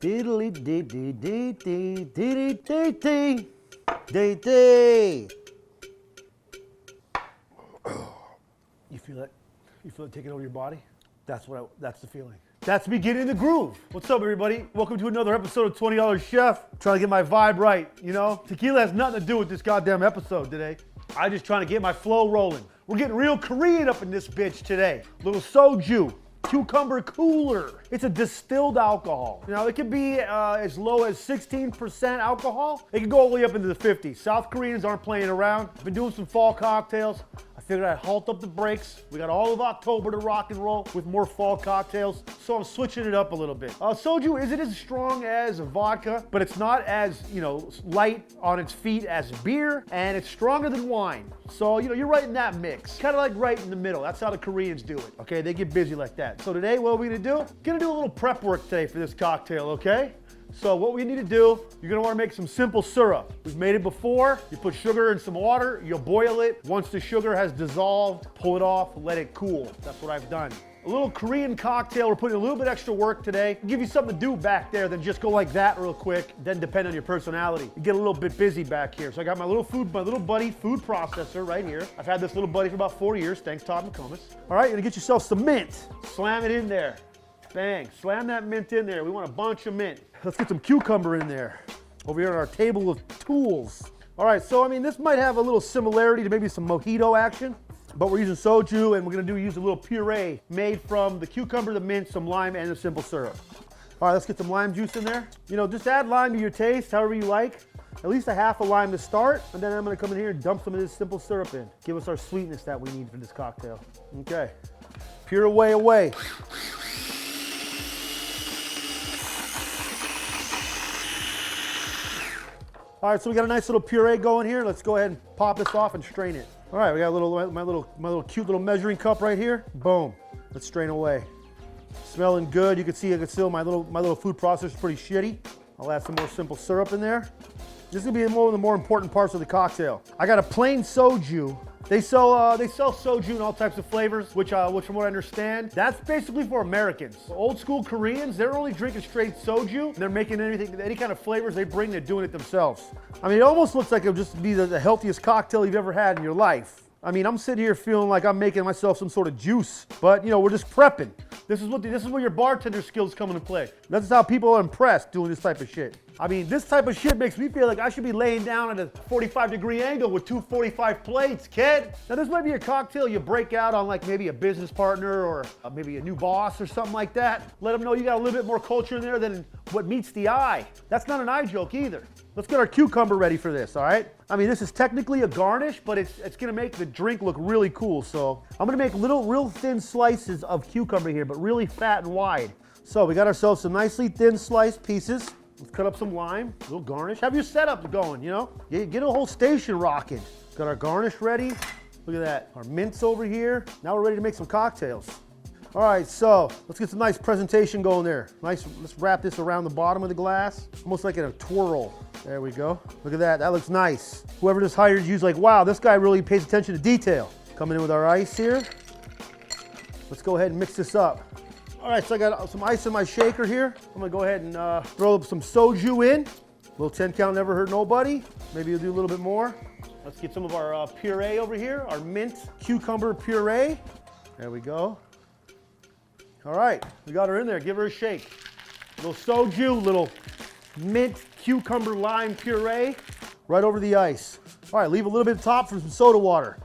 Diddly dee dee dee dee dee dee dee dee dee. You feel it? You feel it taking over your body? That's the feeling. That's me getting in the groove. What's up, everybody? Welcome to another episode of $20 Chef. I'm trying to get my vibe right, you know? Tequila has nothing to do with this goddamn episode today. I'm just trying to get my flow rolling. We're getting real Korean up in this bitch today. Little Soju. Cucumber cooler. It's a distilled alcohol. Now it can be as low as 16% alcohol. It can go all the way up into the 50s. South Koreans aren't playing around. I've been doing some fall cocktails. I figured I'd halt up the brakes. We got all of October to rock and roll with more fall cocktails, so I'm switching it up a little bit. Soju isn't as strong as vodka, but it's not as, light on its feet as beer, and it's stronger than wine. So, you're right in that mix. Kind of like right in the middle. That's how the Koreans do it, okay? They get busy like that. So today, what are we gonna do? Gonna do a little prep work today for this cocktail, okay? So what we need to do, you're gonna wanna make some simple syrup. We've made it before. You put sugar in some water, you boil it. Once the sugar has dissolved, pull it off, let it cool. That's what I've done. A little Korean cocktail. We're putting a little bit extra work today. Give you something to do back there than just go like that real quick. Then depend on your personality. You get a little bit busy back here. So I got my little buddy food processor right here. I've had this little buddy for about 4 years. Thanks, Todd McComas. All right, you're gonna get yourself some mint. Slam it in there. Bang, slam that mint in there. We want a bunch of mint. Let's get some cucumber in there. Over here on our table of tools. All right, so this might have a little similarity to maybe some mojito action, but we're using soju and we're gonna use a little puree made from the cucumber, the mint, some lime, and the simple syrup. All right, let's get some lime juice in there. Just add lime to your taste, however you like. At least a half a lime to start, and then I'm gonna come in here and dump some of this simple syrup in. Give us our sweetness that we need for this cocktail. Okay, puree away. All right, so we got a nice little puree going here. Let's go ahead and pop this off and strain it. All right, we got my little cute little measuring cup right here. Boom. Let's strain away. Smelling good. You can see my little food processor is pretty shitty. I'll add some more simple syrup in there. This is gonna be one of the more important parts of the cocktail. I got a plain soju. They sell soju in all types of flavors, which from what I understand, that's basically for Americans. Old school Koreans, they're only drinking straight soju, and they're making any kind of flavors they bring, they're doing it themselves. It almost looks like it'll just be the healthiest cocktail you've ever had in your life. I'm sitting here feeling like I'm making myself some sort of juice, but we're just prepping. This is where your bartender skills come into play. That's how people are impressed doing this type of shit. This type of shit makes me feel like I should be laying down at a 45-degree angle with 2 45 plates, kid. Now this might be a cocktail you break out on like maybe a business partner or maybe a new boss or something like that. Let them know you got a little bit more culture in there than what meets the eye. That's not an eye joke either. Let's get our cucumber ready for this, all right? This is technically a garnish, but it's gonna make the drink look really cool. So I'm gonna make real thin slices of cucumber here, but really fat and wide. So we got ourselves some nicely thin sliced pieces. Let's cut up some lime, a little garnish. Have your setup going, Get a whole station rocking. Got our garnish ready. Look at that, our mint's over here. Now we're ready to make some cocktails. All right, so let's get some nice presentation going there. Nice, let's wrap this around the bottom of the glass, almost like in a twirl. There we go. Look at that, that looks nice. Whoever just hired you's like, wow, this guy really pays attention to detail. Coming in with our ice here. Let's go ahead and mix this up. All right, so I got some ice in my shaker here. I'm gonna go ahead and throw some soju in. A little 10 count never hurt nobody. Maybe you'll do a little bit more. Let's get some of our puree over here, our mint cucumber puree. There we go. All right, we got her in there. Give her a shake. Little soju, little mint cucumber lime puree right over the ice. All right, leave a little bit of top for some soda water.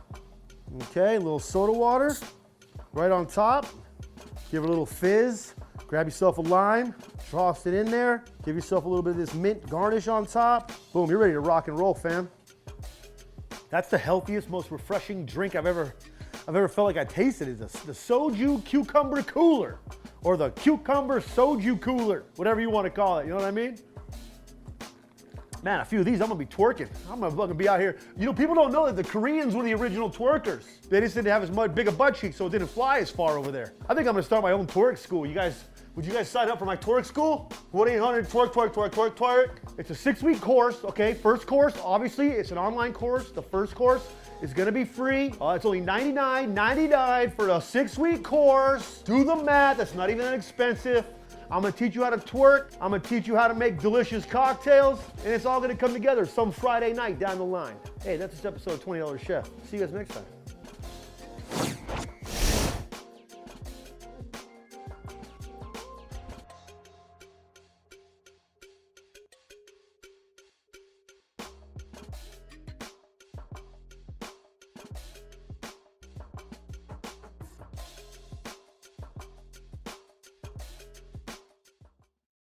Okay, a little soda water right on top. Give it a little fizz. Grab yourself a lime, toss it in there. Give yourself a little bit of this mint garnish on top. Boom, you're ready to rock and roll, fam. That's the healthiest, most refreshing drink I've ever felt like I tasted. Is the soju cucumber cooler, or the cucumber soju cooler, whatever you want to call it. You know what I mean? Man, a few of these, I'm gonna be twerking. I'm gonna be out here. People don't know that the Koreans were the original twerkers. They just didn't have as big a butt cheek, so it didn't fly as far over there. I think I'm gonna start my own twerk school. Would you guys sign up for my twerk school? 1-800-TWERK. It's a 6-week course, okay? First course, obviously, it's an online course. The first course is gonna be free. It's only $99.99 for a 6-week course. Do the math, that's not even that expensive. I'm gonna teach you how to twerk. I'm gonna teach you how to make delicious cocktails, and it's all gonna come together some Friday night down the line. Hey, that's this episode of $20 Chef. See you guys next time.